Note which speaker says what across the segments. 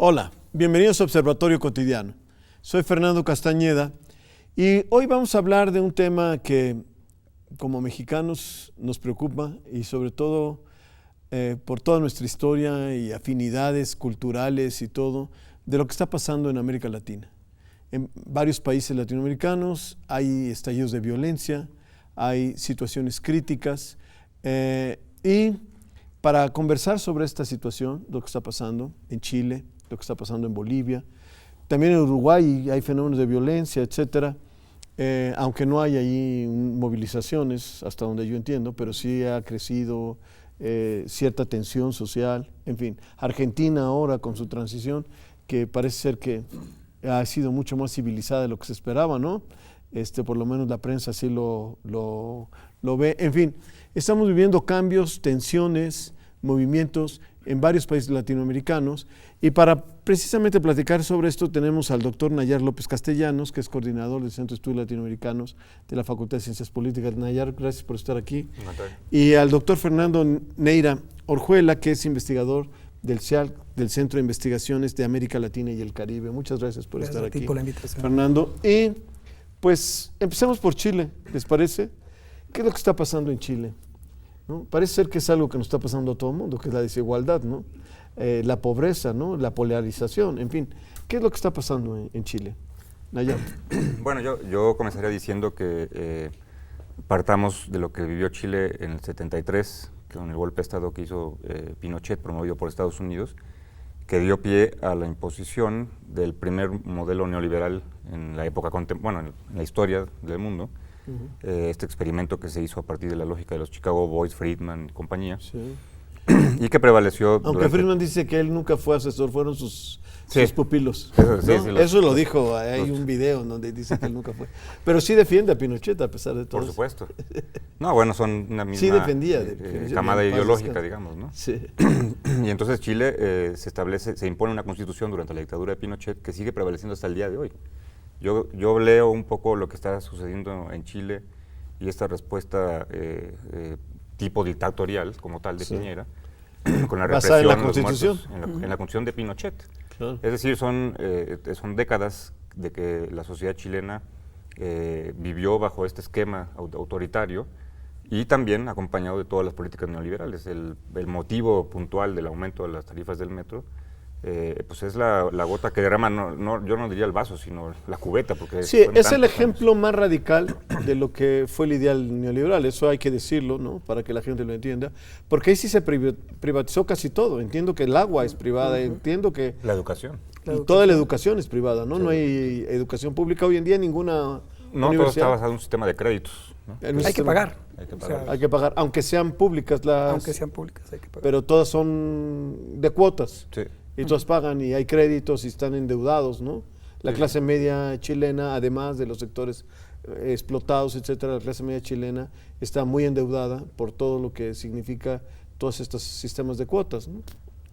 Speaker 1: Hola, bienvenidos a Observatorio Cotidiano. Soy Fernando Castañeda y hoy vamos a hablar de un tema que como mexicanos nos preocupa y sobre todo por toda nuestra historia y afinidades culturales y todo, de lo que está pasando en América Latina. En varios países latinoamericanos hay estallidos de violencia, hay situaciones críticas y para conversar sobre esta situación, lo que está pasando en Chile, lo que está pasando en Bolivia, también en Uruguay hay fenómenos de violencia, etcétera, aunque no hay ahí movilizaciones, hasta donde yo entiendo, pero sí ha crecido cierta tensión social, en fin. Argentina ahora con su transición, que parece ser que ha sido mucho más civilizada de lo que se esperaba, ¿no? Por lo menos la prensa así lo ve. En fin, estamos viviendo cambios, tensiones, movimientos en varios países latinoamericanos y para precisamente platicar sobre esto tenemos al doctor Nayar López Castellanos, que es coordinador del Centro de Estudios Latinoamericanos de la Facultad de Ciencias Políticas. Nayar, gracias por estar aquí. Y al doctor Fernando Neira Orjuela, que es investigador del CIAL, del Centro de Investigaciones de América Latina y el Caribe. Muchas gracias por estar aquí,
Speaker 2: por la invitación,
Speaker 1: Fernando. Y pues empecemos por Chile, ¿les parece? ¿Qué es lo que está pasando en Chile? ¿No? Parece ser que es algo que nos está pasando a todo el mundo, que es la desigualdad, ¿no? La pobreza, ¿no? La polarización, en fin. ¿Qué es lo que está pasando en Chile? Nayar.
Speaker 3: Bueno, yo comenzaría diciendo que partamos de lo que vivió Chile en el 73, con el golpe de Estado que hizo Pinochet, promovido por Estados Unidos, que dio pie a la imposición del primer modelo neoliberal en la época en la historia del mundo. Este experimento que se hizo a partir de la lógica de los Chicago Boys, Friedman y compañía,
Speaker 1: Sí.
Speaker 3: y que prevaleció.
Speaker 1: Aunque Friedman dice que él nunca fue asesor, fueron sus pupilos.
Speaker 3: Eso
Speaker 1: lo dijo, hay un video en donde dice que él nunca fue. Pero sí defiende a Pinochet a pesar de todo.
Speaker 3: Por supuesto. No, bueno, son una misma
Speaker 1: sí defendía
Speaker 3: camada ideológica, digamos, ¿no?
Speaker 1: Sí.
Speaker 3: Y entonces Chile se impone una constitución durante la dictadura de Pinochet que sigue prevaleciendo hasta el día de hoy. Yo leo un poco lo que está sucediendo en Chile y esta respuesta tipo dictatorial, como tal, de Piñera, con la represión,
Speaker 1: en la Constitución.
Speaker 3: En la Constitución de Pinochet.
Speaker 1: Claro.
Speaker 3: Es decir, son décadas de que la sociedad chilena vivió bajo este esquema autoritario y también acompañado de todas las políticas neoliberales. El motivo puntual del aumento de las tarifas del metro pues es la gota que derrama, yo no diría el vaso, sino la cubeta. Porque
Speaker 1: sí, es el ejemplo más radical de lo que fue el ideal neoliberal, eso hay que decirlo, ¿no? Para que la gente lo entienda, porque ahí sí se privatizó casi todo. Entiendo que el agua es privada, entiendo que
Speaker 3: la educación.
Speaker 1: Toda la educación es privada, ¿no? Sí. No hay educación pública hoy en día, ninguna
Speaker 3: universidad. Todo está basado en un sistema de créditos, ¿no?
Speaker 2: Hay que pagar.
Speaker 1: Hay que pagar, aunque sean públicas
Speaker 2: aunque sean públicas hay que pagar.
Speaker 1: Pero todas son de cuotas.
Speaker 3: Sí.
Speaker 1: Y todas pagan y hay créditos y están endeudados, ¿no? La clase media chilena, además de los sectores explotados, etcétera, la clase media chilena está muy endeudada por todo lo que significa todos estos sistemas de cuotas, ¿no?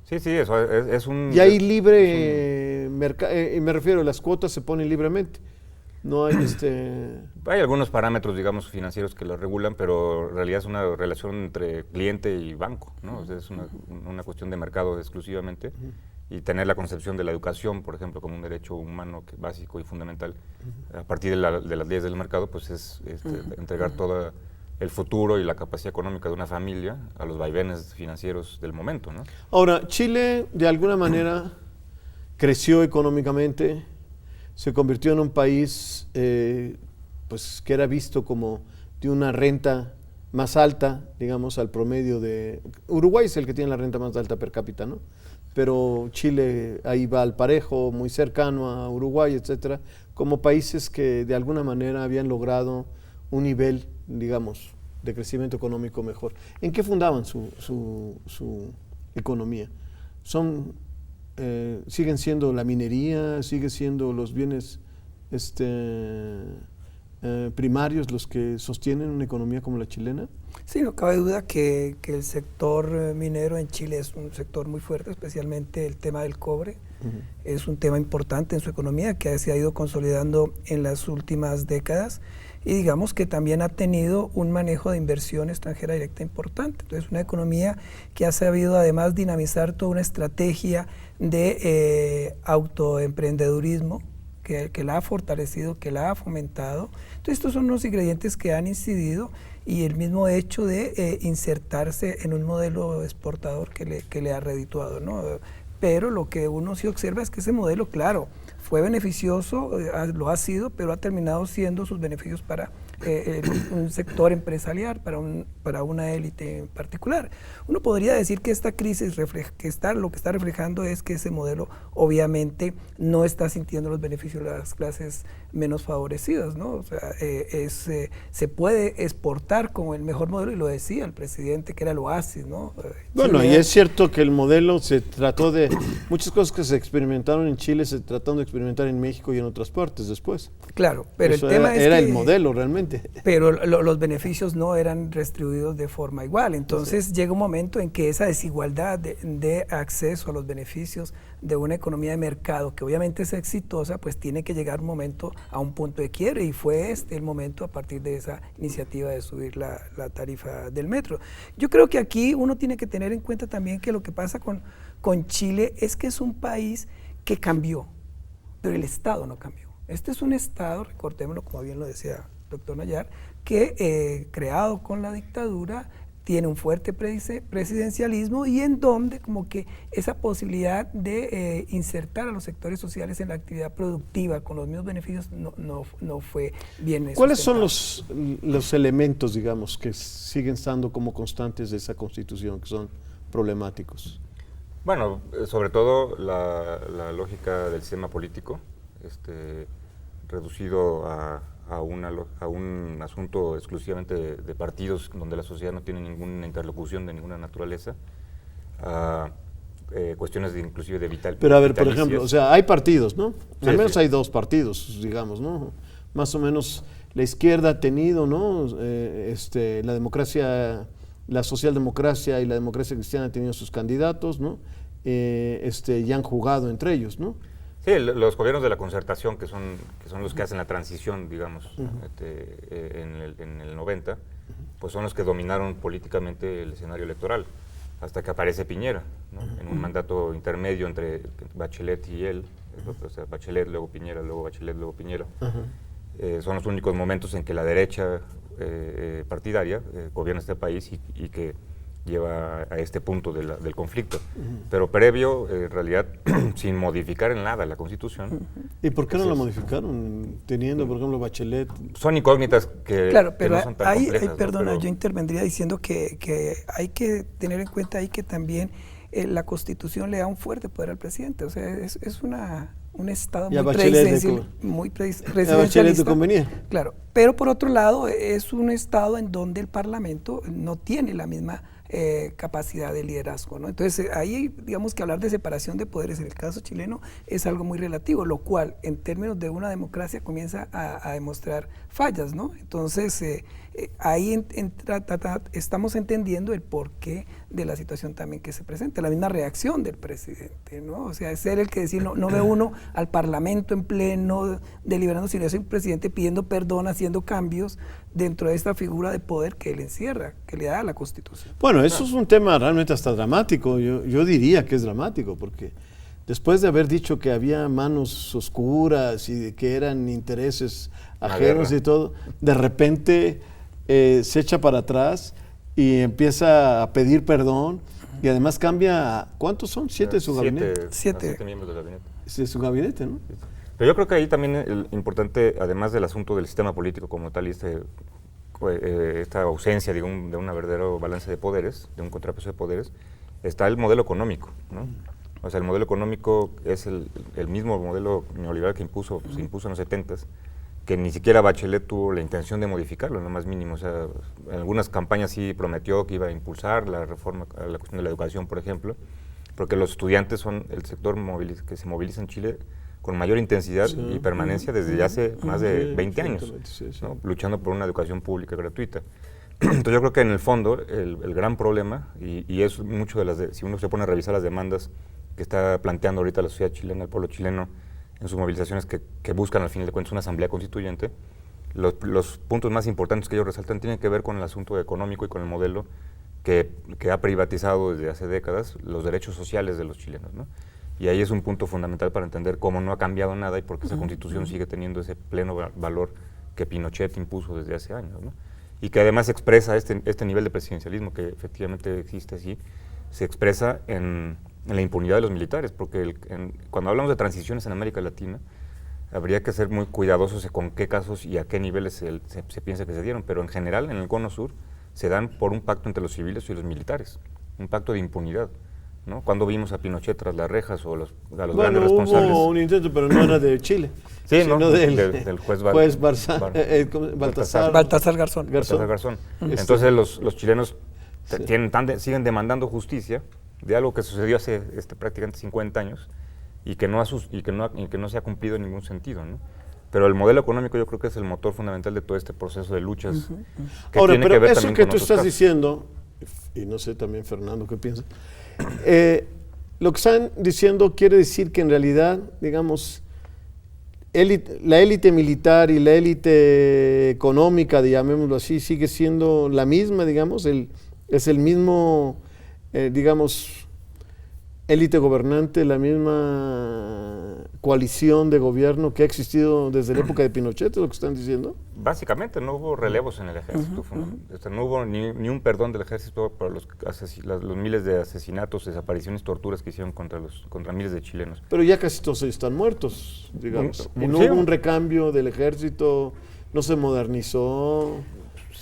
Speaker 3: Sí, eso es un...
Speaker 1: Y hay libre mercado, me refiero, las cuotas se ponen libremente. No hay
Speaker 3: Hay algunos parámetros, digamos, financieros que lo regulan, pero en realidad es una relación entre cliente y banco, ¿no? O sea, es una cuestión de mercado exclusivamente. Y tener la concepción de la educación, por ejemplo, como un derecho humano básico y fundamental, a partir de las leyes del mercado, pues es entregar todo el futuro y la capacidad económica de una familia a los vaivenes financieros del momento, ¿no?
Speaker 1: Ahora, Chile de alguna manera creció económicamente, se convirtió en un país pues que era visto como de una renta más alta, digamos, al promedio de... Uruguay es el que tiene la renta más alta per cápita, ¿no? Pero Chile ahí va al parejo, muy cercano a Uruguay, etcétera, como países que de alguna manera habían logrado un nivel, digamos, de crecimiento económico mejor. ¿En qué fundaban su economía? ¿Siguen siendo la minería, siguen siendo los bienes primarios los que sostienen una economía como la chilena?
Speaker 2: Sí, no cabe duda que el sector minero en Chile es un sector muy fuerte, especialmente el tema del cobre. Es un tema importante en su economía que se ha ido consolidando en las últimas décadas y digamos que también ha tenido un manejo de inversión extranjera directa importante. Entonces, una economía que ha sabido además dinamizar toda una estrategia de autoemprendedurismo, que la ha fortalecido, que la ha fomentado. Entonces, estos son los ingredientes que han incidido, y el mismo hecho de insertarse en un modelo exportador que le ha redituado, ¿no? Pero lo que uno sí observa es que ese modelo, claro, fue beneficioso, lo ha sido, pero ha terminado siendo sus beneficios para un sector empresarial, para una élite en particular. Uno podría decir que esta crisis lo que está reflejando es que ese modelo obviamente no está sintiendo los beneficios de las clases menos favorecidas, ¿no? O sea, se puede exportar como el mejor modelo, y lo decía el presidente, que era el oasis, ¿no?
Speaker 1: Bueno,
Speaker 2: Chile,
Speaker 1: y es cierto que el modelo se trató de, muchas cosas que se experimentaron en Chile se trataron de experimentar en México y en otras partes después.
Speaker 2: claro, pero
Speaker 1: Eso
Speaker 2: el tema
Speaker 1: era
Speaker 2: es que
Speaker 1: el modelo realmente.
Speaker 2: pero los beneficios no eran distribuidos de forma igual. Entonces llega un momento en que esa desigualdad de acceso a los beneficios de una economía de mercado, que obviamente es exitosa, pues tiene que llegar un momento a un punto de quiebre, y fue el momento a partir de esa iniciativa de subir la tarifa del metro. Yo creo que aquí uno tiene que tener en cuenta también que lo que pasa con Chile es que es un país que cambió, pero el Estado no cambió. Este es un Estado, recordémoslo, como bien lo decía doctor Nayar, que creado con la dictadura, tiene un fuerte presidencialismo, y en donde como que esa posibilidad de insertar a los sectores sociales en la actividad productiva con los mismos beneficios no fue bien
Speaker 1: ¿Cuáles son
Speaker 2: sustentado.
Speaker 1: los elementos, digamos, que siguen estando como constantes de esa Constitución, que son problemáticos?
Speaker 3: Bueno, sobre todo la lógica del sistema político, reducido a un asunto exclusivamente de partidos, donde la sociedad no tiene ninguna interlocución de ninguna naturaleza, a cuestiones inclusive de vital.
Speaker 1: Pero a ver, por ejemplo, o sea, hay partidos, ¿no?
Speaker 3: Sí,
Speaker 1: Al menos
Speaker 3: sí.
Speaker 1: hay dos partidos, digamos, ¿no? Más o menos la izquierda ha tenido, ¿no? La democracia, la socialdemocracia y la democracia cristiana han tenido sus candidatos, ¿no? Y han jugado entre ellos, ¿no?
Speaker 3: Sí, los gobiernos de la concertación, que son los que hacen la transición, digamos, en el 90, pues son los que dominaron políticamente el escenario electoral, hasta que aparece Piñera, ¿no? En un mandato intermedio entre Bachelet y él, o sea, Bachelet, luego Piñera, luego Bachelet, luego Piñera. Son los únicos momentos en que la derecha partidaria gobierna este país y que lleva a este punto del conflicto. Pero previo, en realidad, sin modificar en nada la Constitución.
Speaker 1: ¿Y por qué no la modificaron? Teniendo, por ejemplo, Bachelet.
Speaker 3: Son incógnitas
Speaker 2: Claro, pero
Speaker 3: no son tan
Speaker 2: ahí,
Speaker 3: complejas, ¿no?
Speaker 2: perdona,
Speaker 3: Pero
Speaker 2: yo intervendría diciendo que hay que tener en cuenta ahí que también la Constitución le da un fuerte poder al presidente. O sea, es un Estado
Speaker 1: Y a
Speaker 2: muy
Speaker 1: Bachelet
Speaker 2: presidencialista.
Speaker 1: le convenía.
Speaker 2: Claro, pero por otro lado es un Estado en donde el Parlamento no tiene la misma capacidad de liderazgo, ¿no? Entonces ahí digamos que hablar de separación de poderes en el caso chileno es algo muy relativo, lo cual en términos de una democracia comienza a demostrar fallas, ¿no? Entonces ahí estamos entendiendo el porqué de la situación también que se presenta, la misma reacción del presidente, ¿no? O sea, es ser el que decir, no ve uno al Parlamento en pleno deliberando, sino es un presidente pidiendo perdón, haciendo cambios dentro de esta figura de poder que él encierra, que le da a la Constitución.
Speaker 1: Bueno, eso es un tema realmente hasta dramático. Yo diría que es dramático, porque después de haber dicho que había manos oscuras y de que eran intereses ajenos y todo, de repente se echa para atrás y empieza a pedir perdón, y además cambia, ¿cuántos son? ¿7 de su gabinete?
Speaker 2: Siete
Speaker 3: miembros del gabinete.
Speaker 1: De su gabinete, ¿no?
Speaker 3: Pero yo creo que ahí también el importante, además del asunto del sistema político como tal y esta ausencia de un verdadero balance de poderes, de un contrapeso de poderes, está el modelo económico, ¿no? O sea, el modelo económico es el mismo modelo neoliberal que se impuso en los 70s, que ni siquiera Bachelet tuvo la intención de modificarlo, en lo más mínimo. O sea, en algunas campañas sí prometió que iba a impulsar la reforma a la cuestión de la educación, por ejemplo, porque los estudiantes son el sector que se moviliza en Chile con mayor intensidad y permanencia desde ya hace más de 20 años, ¿no? Luchando por una educación pública gratuita. Entonces yo creo que en el fondo el gran problema, y es mucho si uno se pone a revisar las demandas que está planteando ahorita la sociedad chilena, el pueblo chileno, en sus movilizaciones que buscan al fin de cuentas una asamblea constituyente, los puntos más importantes que ellos resaltan tienen que ver con el asunto económico y con el modelo que ha privatizado desde hace décadas los derechos sociales de los chilenos, ¿no? Y ahí es un punto fundamental para entender cómo no ha cambiado nada y por qué esa Constitución sigue teniendo ese pleno valor que Pinochet impuso desde hace años, ¿no? Y que además expresa este nivel de presidencialismo que efectivamente existe así, se expresa en la impunidad de los militares, porque cuando hablamos de transiciones en América Latina, habría que ser muy cuidadosos con qué casos y a qué niveles se piensa que se dieron, pero en general en el Cono Sur se dan por un pacto entre los civiles y los militares, un pacto de impunidad, ¿no? Cuando vimos a Pinochet tras las rejas o a los grandes responsables.
Speaker 1: Hubo un intento, pero no era de Chile,
Speaker 3: sí,
Speaker 1: sino
Speaker 3: ¿no?
Speaker 1: del juez Baltasar
Speaker 2: Garzón.
Speaker 3: Baltasar Garzón. Entonces los chilenos siguen demandando justicia de algo que sucedió hace prácticamente 50 años y que no se ha cumplido en ningún sentido, ¿no? Pero el modelo económico yo creo que es el motor fundamental de todo este proceso de luchas. Que
Speaker 1: Ahora,
Speaker 3: tiene
Speaker 1: pero
Speaker 3: que ver
Speaker 1: eso
Speaker 3: también
Speaker 1: que
Speaker 3: con
Speaker 1: tú
Speaker 3: otros
Speaker 1: estás
Speaker 3: casos.
Speaker 1: diciendo, y no sé también Fernando qué piensa, lo que están diciendo quiere decir que en realidad, digamos, la élite militar y la élite económica, llamémoslo así, sigue siendo la misma, digamos, es el mismo, digamos, élite gobernante, la misma coalición de gobierno que ha existido desde la época de Pinochet, ¿es lo que están diciendo?
Speaker 3: Básicamente no hubo relevos en el ejército, no hubo ni un perdón del ejército por los miles de asesinatos, desapariciones, torturas que hicieron contra miles de chilenos.
Speaker 1: Pero ya casi todos están muertos, digamos, y no
Speaker 3: Sí.
Speaker 1: hubo un recambio del ejército, no se modernizó.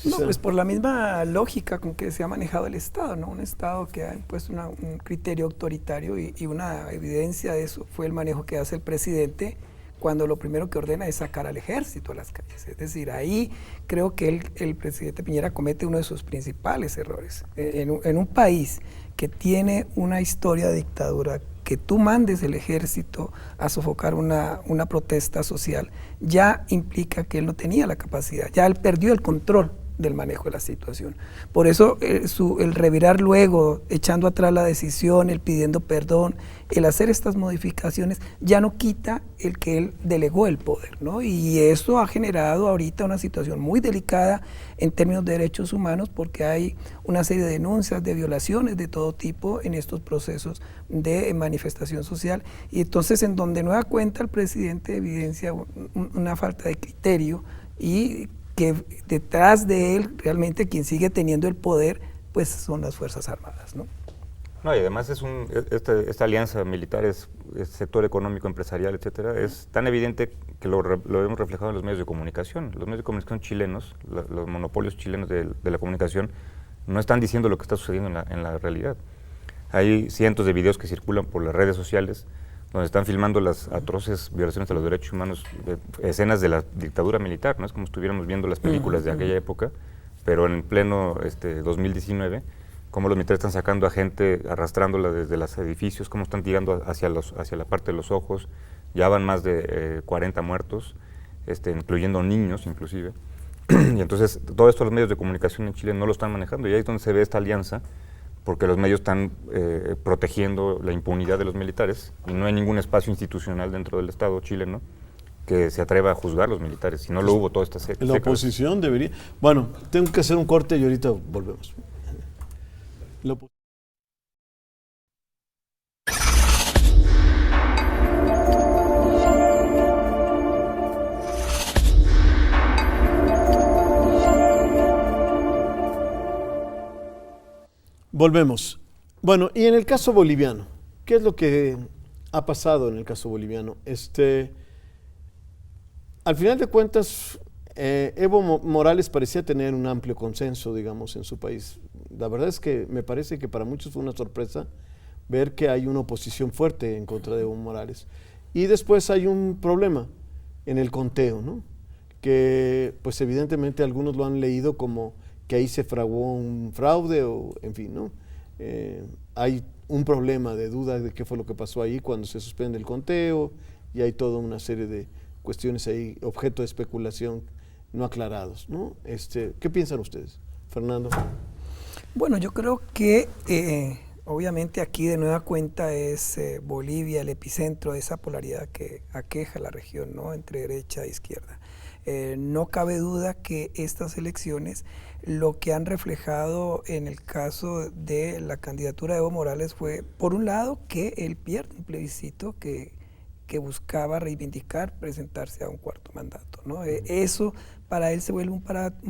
Speaker 2: No, pues por la misma lógica con que se ha manejado el Estado, ¿no? Un Estado que ha impuesto un criterio autoritario y una evidencia de eso fue el manejo que hace el presidente cuando lo primero que ordena es sacar al ejército a las calles. Es decir, ahí creo que el presidente Piñera comete uno de sus principales errores. En un país que tiene una historia de dictadura, que tú mandes el ejército a sofocar una protesta social, ya implica que él no tenía la capacidad, ya él perdió el control del manejo de la situación. Por eso el revirar luego, echando atrás la decisión, el pidiendo perdón, el hacer estas modificaciones, ya no quita el que él delegó el poder, ¿no? Y eso ha generado ahorita una situación muy delicada en términos de derechos humanos, porque hay una serie de denuncias de violaciones de todo tipo en estos procesos de manifestación social, y entonces en donde nueva cuenta el presidente evidencia una falta de criterio y que detrás de él realmente quien sigue teniendo el poder pues son las Fuerzas Armadas, ¿no?
Speaker 3: No, y además esta alianza militar, sector económico, empresarial, etcétera, es tan evidente que lo hemos reflejado en los medios de comunicación. Los medios de comunicación chilenos, los monopolios chilenos de la comunicación, no están diciendo lo que está sucediendo en la realidad. Hay cientos de videos que circulan por las redes sociales donde están filmando las atroces violaciones de los derechos humanos, escenas de la dictadura militar, ¿no? Es como si estuviéramos viendo las películas de aquella época, pero en pleno 2019, cómo los militares están sacando a gente, arrastrándola desde los edificios, cómo están tirando hacia la parte de los ojos, ya van más de 40 muertos, incluyendo niños inclusive, y entonces todo esto los medios de comunicación en Chile no lo están manejando, y ahí es donde se ve esta alianza, porque los medios están protegiendo la impunidad de los militares y no hay ningún espacio institucional dentro del Estado chileno que se atreva a juzgar a los militares, si no lo hubo toda esta
Speaker 1: La oposición debería... Bueno, tengo que hacer un corte y ahorita volvemos. Volvemos. Bueno, y en el caso boliviano, ¿qué es lo que ha pasado en el caso boliviano? Al final de cuentas, Evo Morales parecía tener un amplio consenso, digamos, en su país. La verdad es que me parece que para muchos fue una sorpresa ver que hay una oposición fuerte en contra de Evo Morales. Y después hay un problema en el conteo, ¿no? Que pues evidentemente algunos lo han leído como que ahí se fraguó un fraude o en fin, ¿no? Hay un problema de duda de qué fue lo que pasó ahí cuando se suspende el conteo y hay toda una serie de cuestiones ahí, objeto de especulación no aclarados, ¿no? ¿Qué piensan ustedes? Fernando.
Speaker 2: Bueno, yo creo que obviamente aquí de nueva cuenta es Bolivia el epicentro de esa polaridad que aqueja la región, ¿no? Entre derecha e izquierda. No cabe duda que estas elecciones lo que han reflejado en el caso de la candidatura de Evo Morales fue, por un lado, que él pierde un plebiscito que buscaba reivindicar, presentarse a un cuarto mandato, ¿no? Eso para él se vuelve un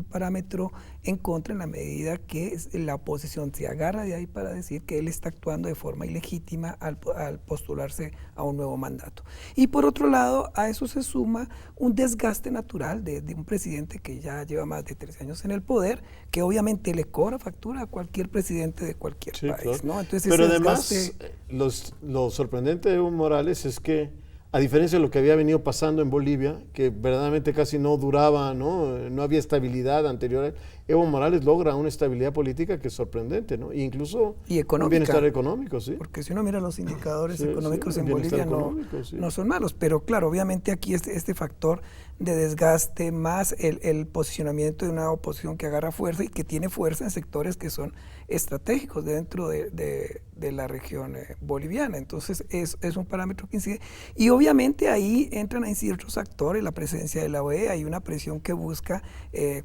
Speaker 2: parámetro en contra en la medida que la oposición se agarra de ahí para decir que él está actuando de forma ilegítima al postularse a un nuevo mandato. Y por otro lado, a eso se suma un desgaste natural de un presidente que ya lleva más de 13 años en el poder, que obviamente le cobra factura a cualquier presidente de cualquier país,
Speaker 1: claro,
Speaker 2: ¿no? Entonces,
Speaker 1: pero además, lo sorprendente de Evo Morales es que, a diferencia de lo que había venido pasando en Bolivia, que verdaderamente casi no duraba, no había estabilidad anterior, Evo Morales logra una estabilidad política que es sorprendente, ¿no? E incluso un bienestar económico, sí.
Speaker 2: Porque si uno mira los indicadores económicos en Bolivia no son malos, pero claro, obviamente aquí este factor de desgaste más el posicionamiento de una oposición que agarra fuerza y que tiene fuerza en sectores que son estratégicos dentro de la región boliviana. Entonces es un parámetro que incide. Y obviamente ahí entran a incidir otros actores, la presencia de la OEA, hay una presión que busca,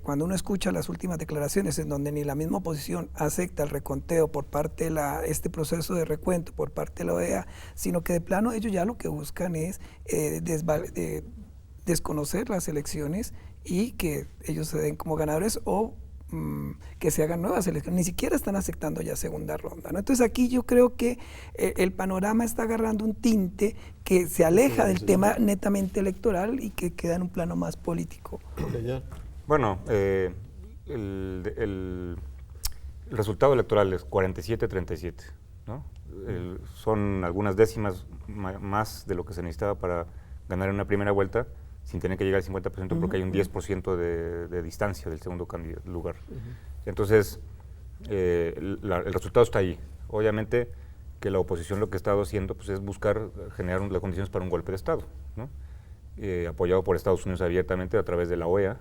Speaker 2: cuando uno escucha las últimas declaraciones en donde ni la misma oposición acepta el reconteo por parte de este proceso de recuento por parte de la OEA, sino que de plano ellos ya lo que buscan es desconocer las elecciones y que ellos se den como ganadores o que se hagan nuevas elecciones, ni siquiera están aceptando ya segunda ronda, ¿no? Entonces aquí yo creo que el panorama está agarrando un tinte que se aleja del tema netamente electoral y que queda en un plano más político.
Speaker 3: Bueno, el resultado electoral es 47-37, ¿no? Son algunas décimas más de lo que se necesitaba para ganar en una primera vuelta, sin tener que llegar al 50%, porque hay un 10% de distancia del segundo lugar. Entonces, el resultado está ahí. Obviamente que la oposición lo que ha estado haciendo pues, es buscar generar las condiciones para un golpe de Estado, ¿no? Apoyado por Estados Unidos abiertamente a través de la OEA.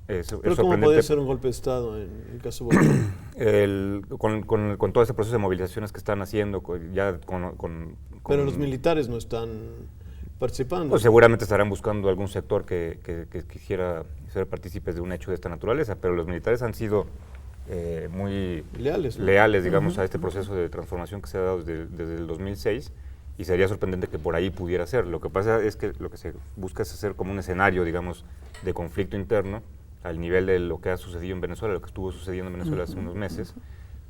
Speaker 1: ¿Pero cómo puede ser un golpe de Estado en el caso boliviano?
Speaker 3: Con todo este proceso de movilizaciones que están haciendo,
Speaker 1: Pero los militares no están participando.
Speaker 3: Pues seguramente estarán buscando algún sector que quisiera ser partícipes de un hecho de esta naturaleza, pero los militares han sido muy leales, digamos, a este proceso de transformación que se ha dado desde el 2006, y sería sorprendente que por ahí pudiera ser. Lo que pasa es que lo que se busca es hacer como un escenario, digamos, de conflicto interno al nivel de lo que ha sucedido en Venezuela, lo que estuvo sucediendo en Venezuela hace unos meses,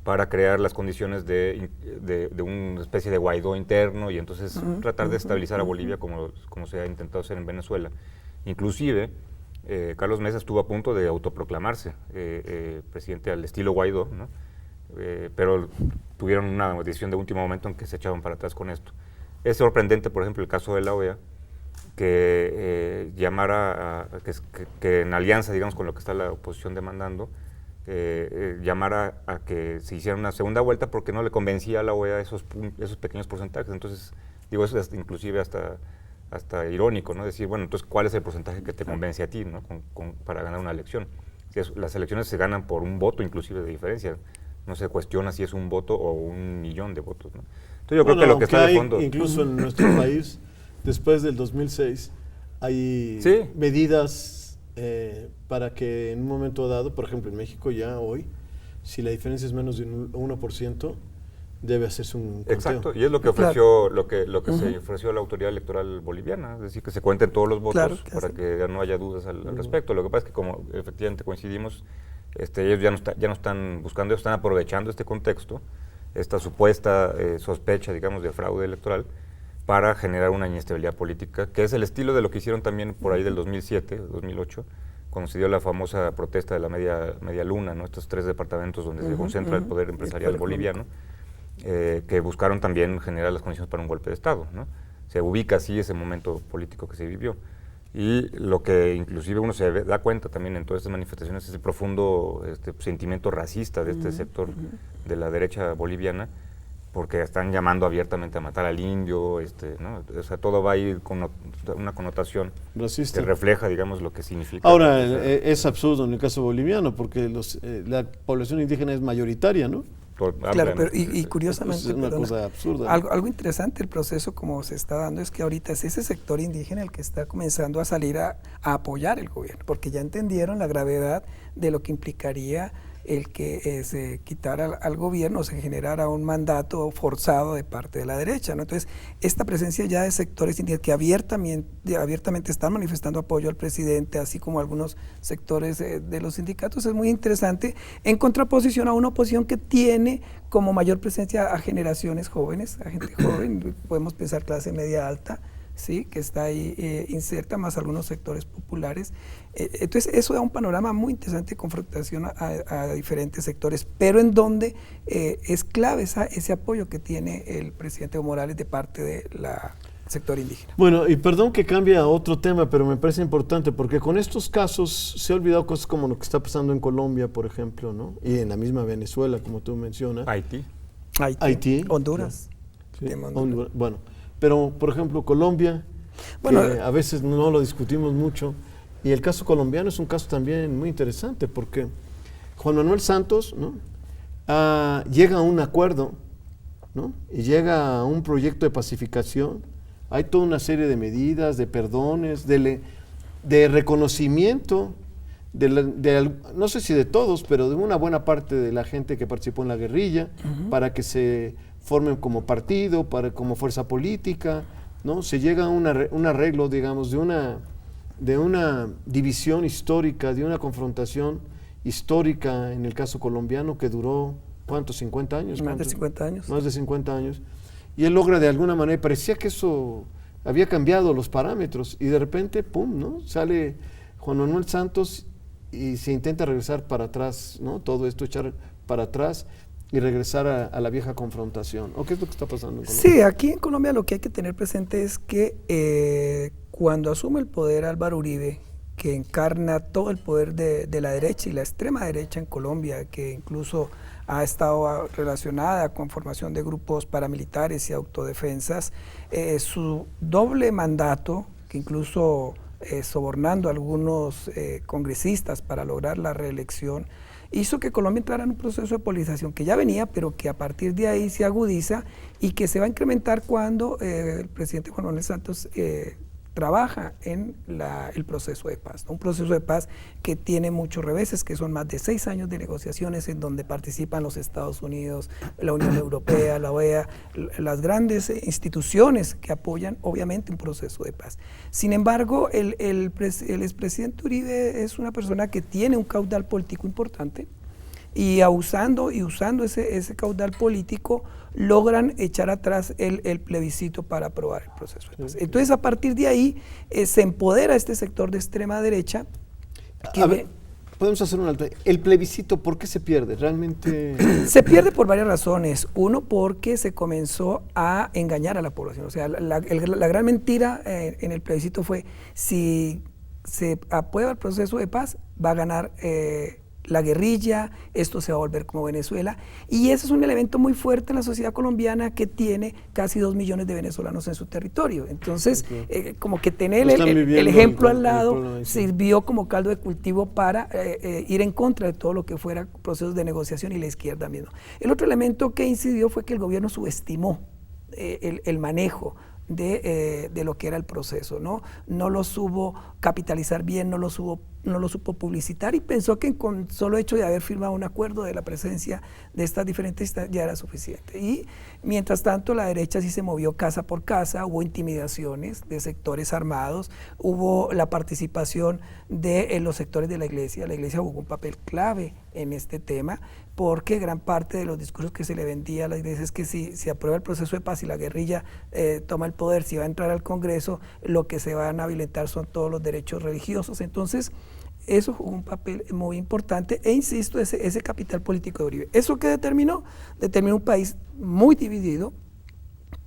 Speaker 3: para crear las condiciones de una especie de Guaidó interno y entonces tratar de estabilizar a Bolivia como se ha intentado hacer en Venezuela. Inclusive, Carlos Mesa estuvo a punto de autoproclamarse presidente al estilo Guaidó, ¿no? Pero tuvieron una decisión de último momento en que se echaban para atrás con esto. Es sorprendente, por ejemplo, el caso de la OEA, que llamara, que en alianza, digamos, con lo que está la oposición demandando, llamara a que se hiciera una segunda vuelta porque no le convencía a la OEA esos pequeños porcentajes. Entonces, digo, eso es inclusive hasta irónico, ¿no? Decir, bueno, entonces, ¿cuál es el porcentaje que te convence a ti, ¿no? para ganar una elección? Las elecciones se ganan por un voto, inclusive, de diferencia. No se cuestiona si es un voto o 1 millón de votos, ¿no? Entonces, yo creo que lo que está de fondo...
Speaker 1: Incluso en nuestro país, después del 2006, hay medidas para que en un momento dado, por ejemplo, en México ya hoy, si la diferencia es menos de un 1%, debe hacerse un conteo.
Speaker 3: Exacto, y es lo que ofreció, lo que se ofreció a la autoridad electoral boliviana, es decir, que se cuenten todos los votos para que ya no haya dudas al respecto. Lo que pasa es que como efectivamente coincidimos, ellos ya no están buscando, están aprovechando este contexto, esta supuesta sospecha, digamos, de fraude electoral, para generar una inestabilidad política, que es el estilo de lo que hicieron también por ahí del 2007, 2008, cuando se dio la famosa protesta de la media luna, ¿no? Estos 3 departamentos donde se concentra el poder empresarial boliviano, que buscaron también generar las condiciones para un golpe de Estado, ¿no? Se ubica así ese momento político que se vivió. Y lo que inclusive uno se da cuenta también en todas estas manifestaciones es el profundo sentimiento racista de este sector de la derecha boliviana, porque están llamando abiertamente a matar al indio, ¿no? O sea, todo va a ir con una connotación racista que refleja, digamos, lo que significa.
Speaker 1: Ahora, es absurdo en el caso boliviano, porque la población indígena es mayoritaria, ¿no?
Speaker 2: Claro, pero y curiosamente,
Speaker 1: es una cosa absurda.
Speaker 2: Algo interesante el proceso como se está dando es que ahorita es ese sector indígena el que está comenzando a salir a apoyar el gobierno, porque ya entendieron la gravedad de lo que implicaría el que se quitara al gobierno, se generara un mandato forzado de parte de la derecha, ¿no? Entonces, esta presencia ya de sectores indígenas que abiertamente están manifestando apoyo al presidente, así como algunos sectores de los sindicatos, es muy interesante, en contraposición a una oposición que tiene como mayor presencia a generaciones jóvenes, a gente joven, podemos pensar clase media alta, ¿sí? Que está ahí inserta, más algunos sectores populares. Entonces, eso da un panorama muy interesante de confrontación a diferentes sectores, pero en donde es clave ese apoyo que tiene el presidente Evo Morales de parte del sector indígena.
Speaker 1: Bueno, y perdón que cambie a otro tema, pero me parece importante, porque con estos casos se ha olvidado cosas como lo que está pasando en Colombia, por ejemplo, ¿no? Y en la misma Venezuela, como tú mencionas. Haití.
Speaker 2: Honduras.
Speaker 1: Sí, Honduras. Bueno, pero por ejemplo Colombia,
Speaker 2: bueno,
Speaker 1: que a veces no lo discutimos mucho, y el caso colombiano es un caso también muy interesante porque Juan Manuel Santos, ¿no? Llega a un acuerdo, ¿no? Y llega a un proyecto de pacificación, hay toda una serie de medidas, de perdones, de reconocimiento, no sé si de todos, pero de una buena parte de la gente que participó en la guerrilla, para que se formen como partido, como fuerza política, ¿no? Se llega a un arreglo, digamos, de una división histórica, de una confrontación histórica en el caso colombiano que duró, ¿cuántos? ¿50 años?
Speaker 2: Más de 50 años.
Speaker 1: Más de 50 años. Y él logra de alguna manera, parecía que eso había cambiado los parámetros y de repente, ¡pum!, ¿no? Sale Juan Manuel Santos y se intenta regresar para atrás, ¿no? Todo esto echar para atrás y regresar a la vieja confrontación. ¿O qué es lo que está pasando en Colombia?
Speaker 2: Sí, aquí en Colombia lo que hay que tener presente es que cuando asume el poder Álvaro Uribe, que encarna todo el poder de la derecha y la extrema derecha en Colombia, que incluso ha estado relacionada con formación de grupos paramilitares y autodefensas, su doble mandato, que incluso sobornando a algunos congresistas para lograr la reelección, hizo que Colombia entrara en un proceso de polarización que ya venía, pero que a partir de ahí se agudiza y que se va a incrementar cuando el presidente Juan Manuel Santos trabaja en el proceso de paz, ¿no? Un proceso de paz que tiene muchos reveses, que son más de 6 años de negociaciones en donde participan los Estados Unidos, la Unión Europea, la OEA, las grandes instituciones que apoyan obviamente un proceso de paz. Sin embargo, el expresidente Uribe es una persona que tiene un caudal político importante y usando ese caudal político logran echar atrás el plebiscito para aprobar el proceso de paz. Entonces, a partir de ahí se empodera este sector de extrema derecha.
Speaker 1: Podemos hacer un alto. El plebiscito, ¿por qué se pierde? Realmente
Speaker 2: se pierde por varias razones. Uno, porque se comenzó a engañar a la población. O sea, la gran mentira en el plebiscito fue: si se aprueba el proceso de paz, va a ganar la guerrilla, esto se va a volver como Venezuela, y ese es un elemento muy fuerte en la sociedad colombiana que tiene casi 2 millones de venezolanos en su territorio. Entonces, como que tener el ejemplo al lado sirvió como caldo de cultivo para ir en contra de todo lo que fuera procesos de negociación y la izquierda misma. El otro elemento que incidió fue que el gobierno subestimó el manejo de lo que era el proceso, ¿no? No lo supo capitalizar bien, no lo supo publicitar y pensó que con solo hecho de haber firmado un acuerdo de la presencia de estas diferentes ya era suficiente. Y mientras tanto la derecha sí se movió casa por casa, hubo intimidaciones de sectores armados, hubo la participación de los sectores de la iglesia jugó un papel clave en este tema, porque gran parte de los discursos que se le vendía a la iglesia es que si se aprueba el proceso de paz y la guerrilla toma el poder, si va a entrar al Congreso, lo que se van a violentar son todos los derechos religiosos. Entonces, eso jugó un papel muy importante e insisto, ese capital político de Uribe. ¿Eso qué determinó? Determinó un país muy dividido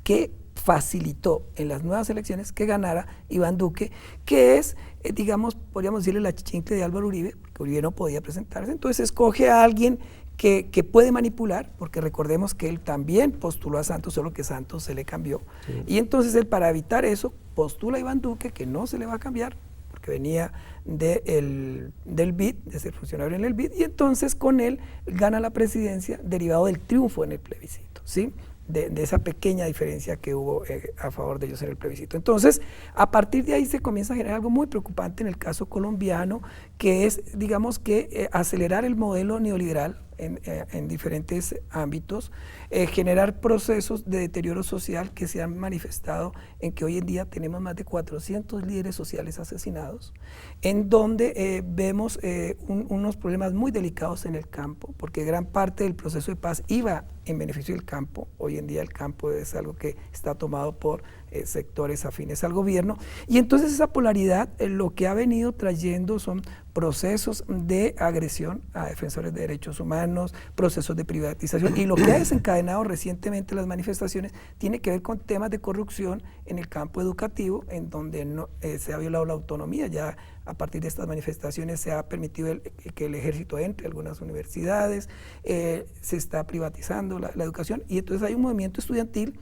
Speaker 2: que facilitó en las nuevas elecciones que ganara Iván Duque, que es, digamos, podríamos decirle la chichincle de Álvaro Uribe, porque Uribe no podía presentarse, entonces escoge a alguien que puede manipular, porque recordemos que él también postuló a Santos, solo que Santos se le cambió, y entonces él, para evitar eso, postula a Iván Duque, que no se le va a cambiar, porque venía del BID, de ser funcionario en el BID, y entonces con él gana la presidencia derivado del triunfo en el plebiscito, ¿sí? De esa pequeña diferencia que hubo a favor de ellos en el plebiscito. Entonces, a partir de ahí se comienza a generar algo muy preocupante en el caso colombiano, que es, digamos que, acelerar el modelo neoliberal en diferentes ámbitos, generar procesos de deterioro social que se han manifestado en que hoy en día tenemos más de 400 líderes sociales asesinados, en donde vemos unos problemas muy delicados en el campo, porque gran parte del proceso de paz iba en beneficio del campo. Hoy en día el campo es algo que está tomado por sectores afines al gobierno, y entonces esa polaridad lo que ha venido trayendo son procesos de agresión a defensores de derechos humanos, procesos de privatización, y lo que ha desencadenado recientemente las manifestaciones tiene que ver con temas de corrupción en el campo educativo, en donde se ha violado la autonomía. Ya a partir de estas manifestaciones se ha permitido que el ejército entre a algunas universidades, se está privatizando la educación, y entonces hay un movimiento estudiantil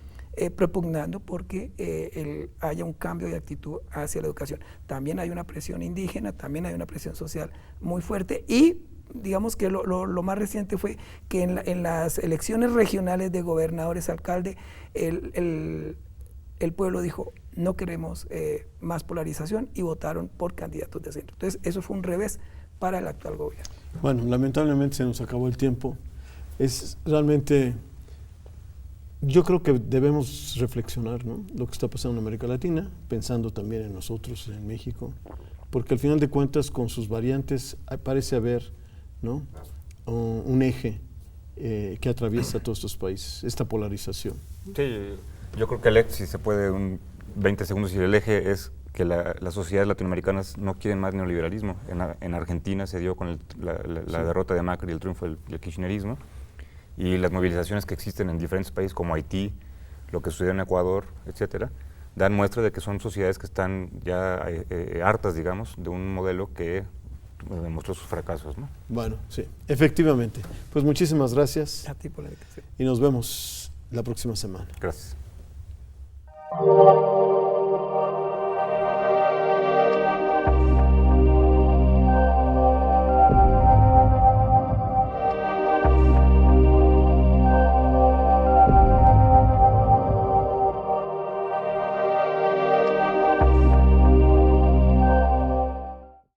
Speaker 2: propugnando porque haya un cambio de actitud hacia la educación. También hay una presión indígena, también hay una presión social muy fuerte, y digamos que lo más reciente fue que en las elecciones regionales de gobernadores, alcalde, el pueblo dijo: no queremos más polarización, y votaron por candidatos de centro. Entonces eso fue un revés para el actual gobierno.
Speaker 1: Bueno, lamentablemente se nos acabó el tiempo. Es realmente... Yo creo que debemos reflexionar, ¿no?, lo que está pasando en América Latina, pensando también en nosotros, en México, porque al final de cuentas, con sus variantes, parece haber, ¿no?, un eje que atraviesa todos estos países, esta polarización.
Speaker 3: Sí, yo creo que el eje, si se puede, 20 segundos, y el eje es que las sociedades latinoamericanas no quieren más neoliberalismo. En Argentina se dio con la derrota de Macri y el triunfo del kirchnerismo, y las movilizaciones que existen en diferentes países como Haití, lo que sucedió en Ecuador, etcétera, dan muestra de que son sociedades que están ya hartas, digamos, de un modelo que demostró sus fracasos, ¿no?
Speaker 1: Bueno, sí, efectivamente. Pues muchísimas gracias.
Speaker 2: A ti por la invitación.
Speaker 1: Y nos vemos la próxima semana.
Speaker 3: Gracias.